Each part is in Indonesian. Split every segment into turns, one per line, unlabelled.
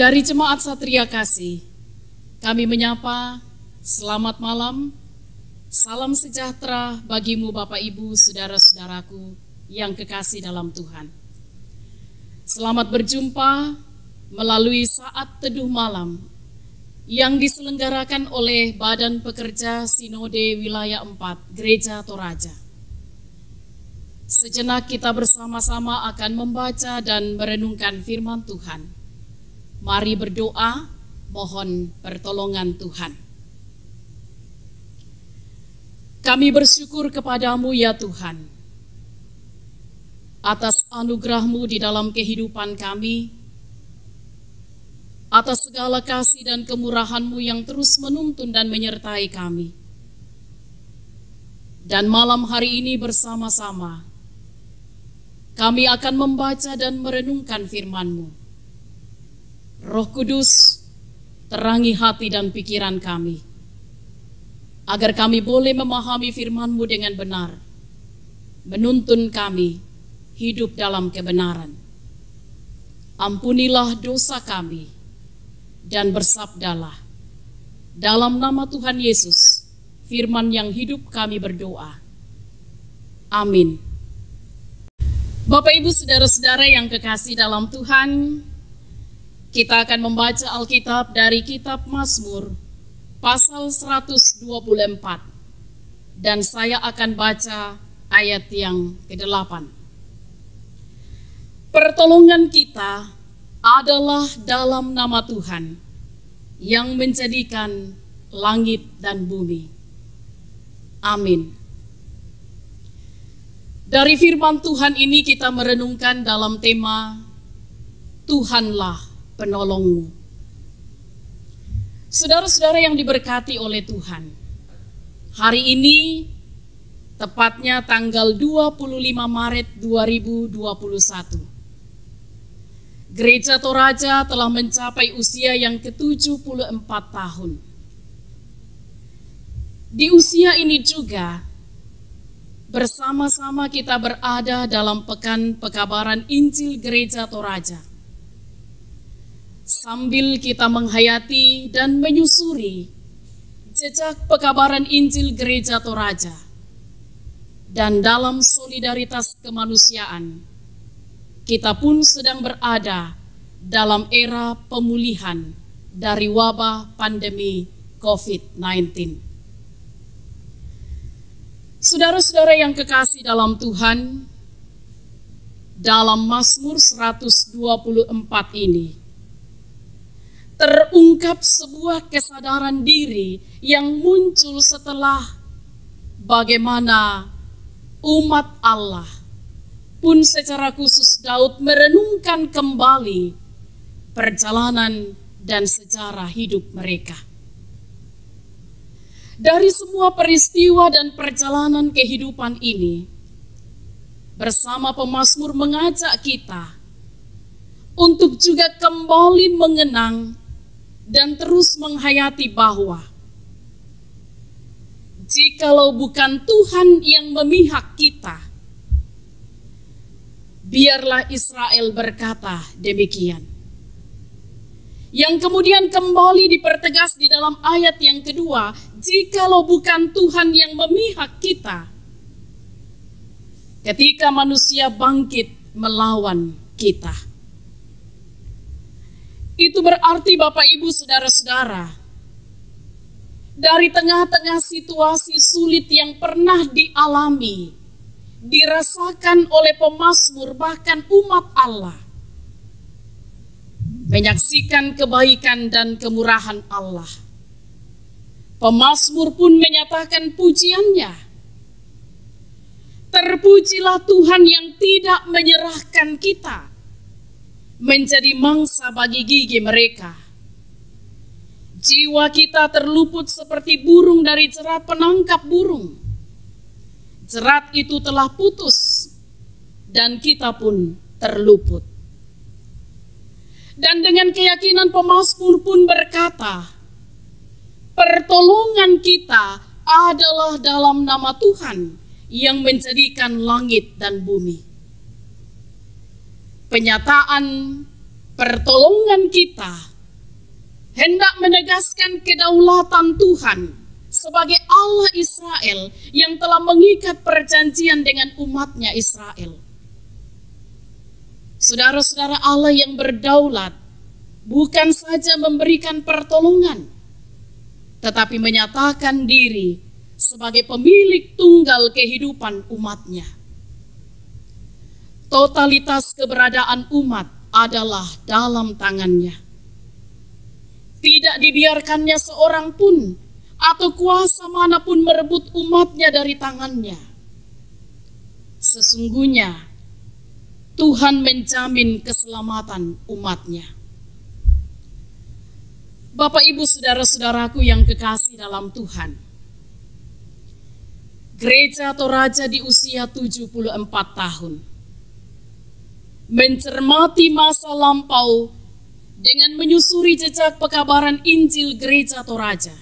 Dari Jemaat Satria Kasih, kami menyapa selamat malam, salam sejahtera bagimu Bapak Ibu, saudara-saudaraku yang kekasih dalam Tuhan. Selamat berjumpa melalui saat teduh malam yang diselenggarakan oleh Badan Pekerja Sinode Wilayah 4 Gereja Toraja. Sejenak kita bersama-sama akan membaca dan merenungkan firman Tuhan. Mari berdoa, mohon pertolongan Tuhan. Kami bersyukur kepadamu ya Tuhan, atas anugerah-Mu di dalam kehidupan kami, atas segala kasih dan kemurahan-Mu yang terus menuntun dan menyertai kami. Dan malam hari ini bersama-sama, kami akan membaca dan merenungkan firman-Mu. Roh Kudus, terangi hati dan pikiran kami, agar kami boleh memahami firman-Mu dengan benar, menuntun kami hidup dalam kebenaran. Ampunilah dosa kami, dan bersabdalah, dalam nama Tuhan Yesus, firman yang hidup kami berdoa. Amin. Bapak Ibu saudara-saudara yang kekasih dalam Tuhan, kita akan membaca Alkitab dari kitab Mazmur pasal 124 dan saya akan baca ayat yang ke-8. Pertolongan kita adalah dalam nama Tuhan yang menjadikan langit dan bumi. Amin. Dari firman Tuhan ini kita merenungkan dalam tema Tuhanlah penolongmu. Saudara-saudara yang diberkati oleh Tuhan, hari ini tepatnya tanggal 25 Maret 2021, Gereja Toraja telah mencapai usia yang ke-74 tahun. Di usia ini juga bersama-sama kita berada dalam Pekan Pekabaran Injil Gereja Toraja. Sambil kita menghayati dan menyusuri jejak pekabaran Injil Gereja Toraja, dan dalam solidaritas kemanusiaan, kita pun sedang berada dalam era pemulihan dari wabah pandemi COVID-19. Saudara-saudara yang kekasih dalam Tuhan, dalam Mazmur 124 ini, terungkap sebuah kesadaran diri yang muncul setelah bagaimana umat Allah pun secara khusus Daud merenungkan kembali perjalanan dan sejarah hidup mereka. Dari semua peristiwa dan perjalanan kehidupan ini, bersama pemazmur mengajak kita untuk juga kembali mengenang dan terus menghayati bahwa jikalau bukan Tuhan yang memihak kita, biarlah Israel berkata demikian. Yang kemudian kembali dipertegas di dalam ayat yang kedua, jikalau bukan Tuhan yang memihak kita, ketika manusia bangkit melawan kita. Itu berarti Bapak Ibu saudara-saudara, dari tengah-tengah situasi sulit yang pernah dialami, dirasakan oleh pemazmur bahkan umat Allah, menyaksikan kebaikan dan kemurahan Allah, pemazmur pun menyatakan pujiannya. Terpujilah Tuhan yang tidak menyerahkan kita menjadi mangsa bagi gigi mereka. Jiwa kita terluput seperti burung dari jerat penangkap burung. Jerat itu telah putus dan kita pun terluput. Dan dengan keyakinan pemazmur pun berkata, pertolongan kita adalah dalam nama Tuhan yang menjadikan langit dan bumi. Penyataan pertolongan kita hendak menegaskan kedaulatan Tuhan sebagai Allah Israel yang telah mengikat perjanjian dengan umatnya Israel. Saudara-saudara, Allah yang berdaulat bukan saja memberikan pertolongan, tetapi menyatakan diri sebagai pemilik tunggal kehidupan umatnya. Totalitas keberadaan umat adalah dalam tangannya. Tidak dibiarkannya seorang pun atau kuasa manapun merebut umatnya dari tangannya. Sesungguhnya Tuhan menjamin keselamatan umatnya. Bapak, Ibu, saudara-saudaraku yang kekasih dalam Tuhan, Gereja Toraja di usia 74 tahun mencermati masa lampau dengan menyusuri jejak pekabaran Injil Gereja Toraja,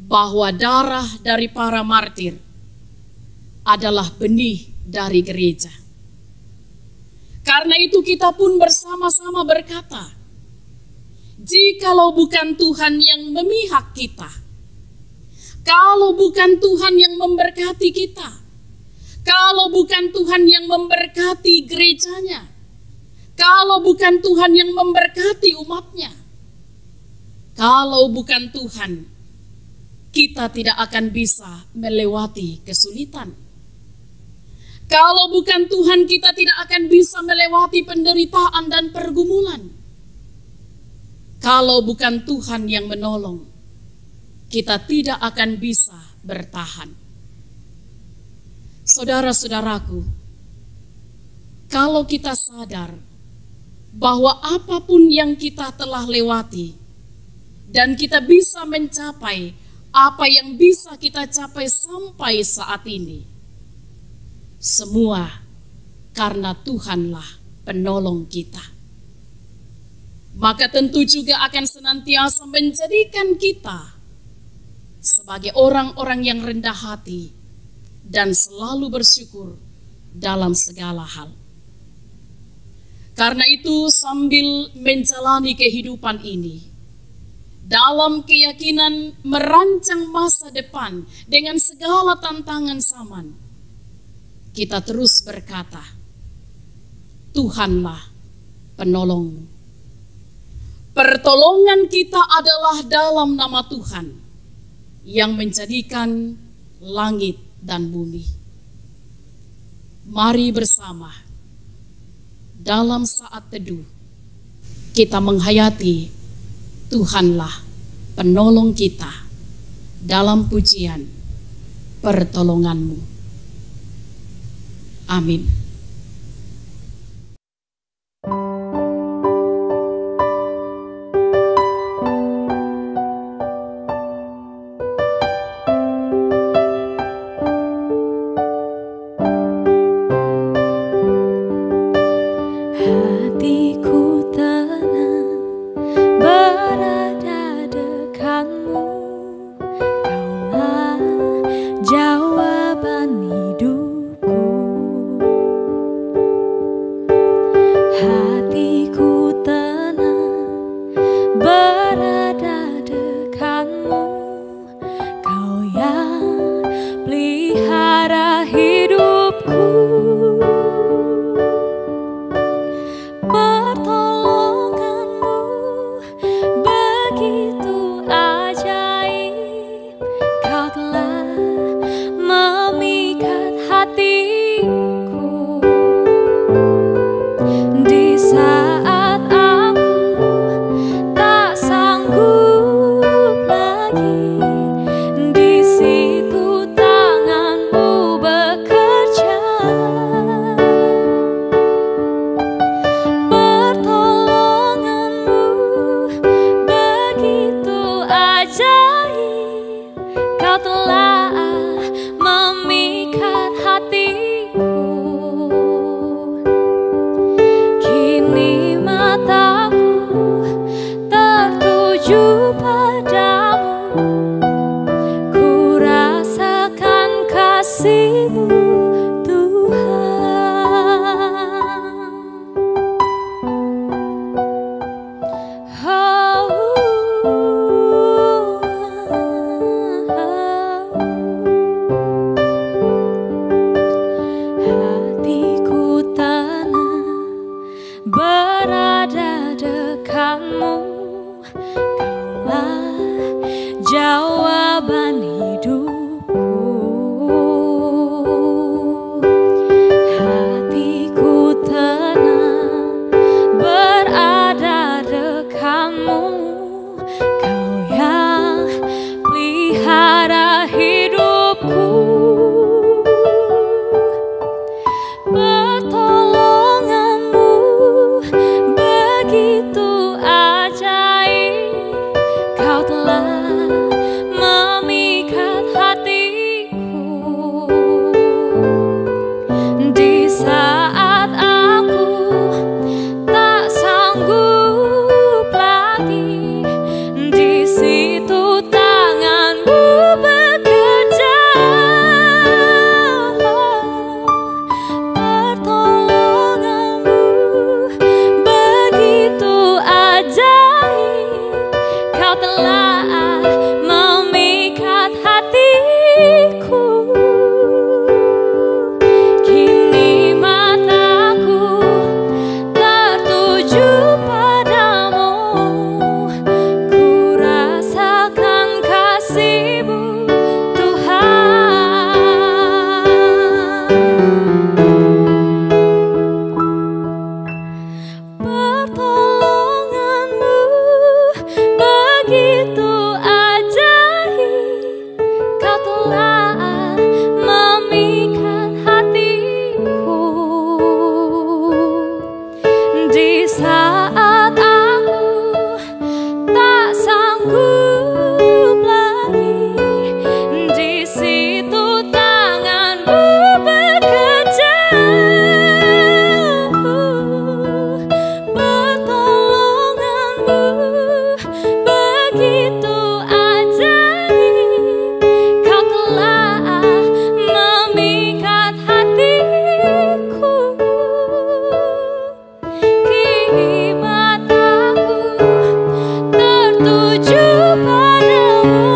bahwa darah dari para martir adalah benih dari gereja. Karena itu kita pun bersama-sama berkata, jikalau bukan Tuhan yang memihak kita, kalau bukan Tuhan yang memberkati kita, kalau bukan Tuhan yang memberkati gerejanya, kalau bukan Tuhan yang memberkati umatnya, kalau bukan Tuhan, kita tidak akan bisa melewati kesulitan. Kalau bukan Tuhan, kita tidak akan bisa melewati penderitaan dan pergumulan. Kalau bukan Tuhan yang menolong, kita tidak akan bisa bertahan. Saudara-saudaraku, kalau kita sadar bahwa apapun yang kita telah lewati dan kita bisa mencapai apa yang bisa kita capai sampai saat ini, semua karena Tuhanlah penolong kita, maka tentu juga akan senantiasa menjadikan kita sebagai orang-orang yang rendah hati dan selalu bersyukur dalam segala hal. Karena itu, sambil menjalani kehidupan ini dalam keyakinan merancang masa depan dengan segala tantangan zaman, kita terus berkata, Tuhanlah penolongmu. Pertolongan kita adalah dalam nama Tuhan yang menjadikan langit dan bumi. Mari bersama dalam saat teduh kita menghayati Tuhanlah penolong kita dalam pujian pertolonganmu. Amin.
beban hidupku. Hatiku tenang berada dekatmu, Kau yang pelihara hidupku. Pertolonganmu begitu ajaib, Kau telah memikat hatiku. Di saat aku tak sanggup lagi, di situ tanganmu bekerja. Pertolonganmu begitu ajaib, Kau telah memikat hatiku. Kini mataku tertuju padamu, ku rasakan kasih-Mu, Tuhan. Pertolonganmu begitu ajaib, Kau telah memikat hatiku. Di saat aku tak sanggup lagi, di situ tangan-Mu bekerja. Pertolonganmu begitu ajaib, Kau telah memikat hatiku. Kini mataku tertuju padamu,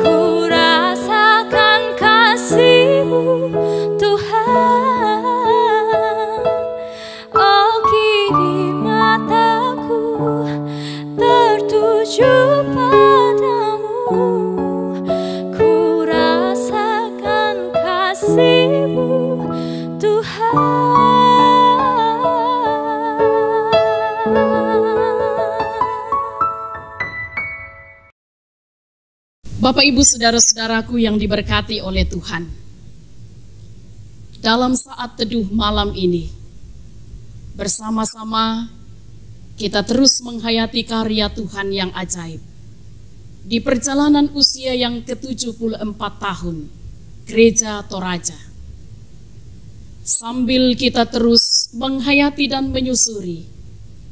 ku rasakan kasih-Mu, Tuhan. Oh, kini mataku tertuju padamu, ku rasakan kasih-Mu, Tuhan.
Bapak Ibu saudara-saudaraku yang diberkati oleh Tuhan, dalam saat teduh malam ini, bersama-sama kita terus menghayati karya Tuhan yang ajaib. Di perjalanan usia yang ke-74 tahun, Gereja Toraja. Sambil kita terus menghayati dan menyusuri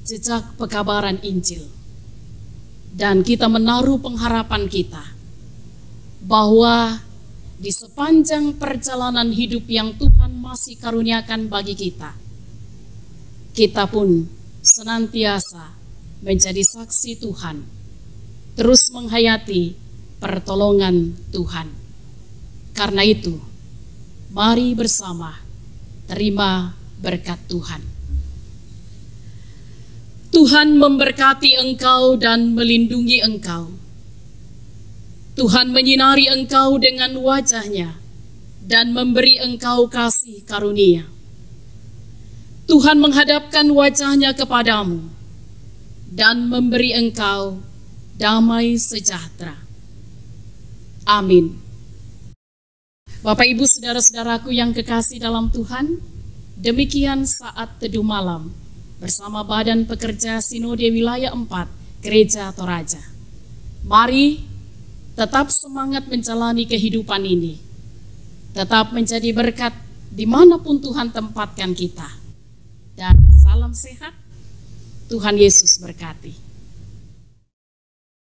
jejak pekabaran Injil. Dan kita menaruh pengharapan kita bahwa di sepanjang perjalanan hidup yang Tuhan masih karuniakan bagi kita, kita pun senantiasa menjadi saksi Tuhan, terus menghayati pertolongan Tuhan. Karena itu, mari bersama terima berkat Tuhan. Tuhan memberkati engkau dan melindungi engkau. Tuhan menyinari engkau dengan wajah-Nya dan memberi engkau kasih karunia. Tuhan menghadapkan wajah-Nya kepadamu dan memberi engkau damai sejahtera. Amin. Bapak Ibu saudara-saudaraku yang kekasih dalam Tuhan, demikian saat teduh malam bersama Badan Pekerja Sinode Wilayah 4 Gereja Toraja. Mari tetap semangat menjalani kehidupan ini, tetap menjadi berkat dimanapun Tuhan tempatkan kita. Dan salam sehat, Tuhan Yesus berkati.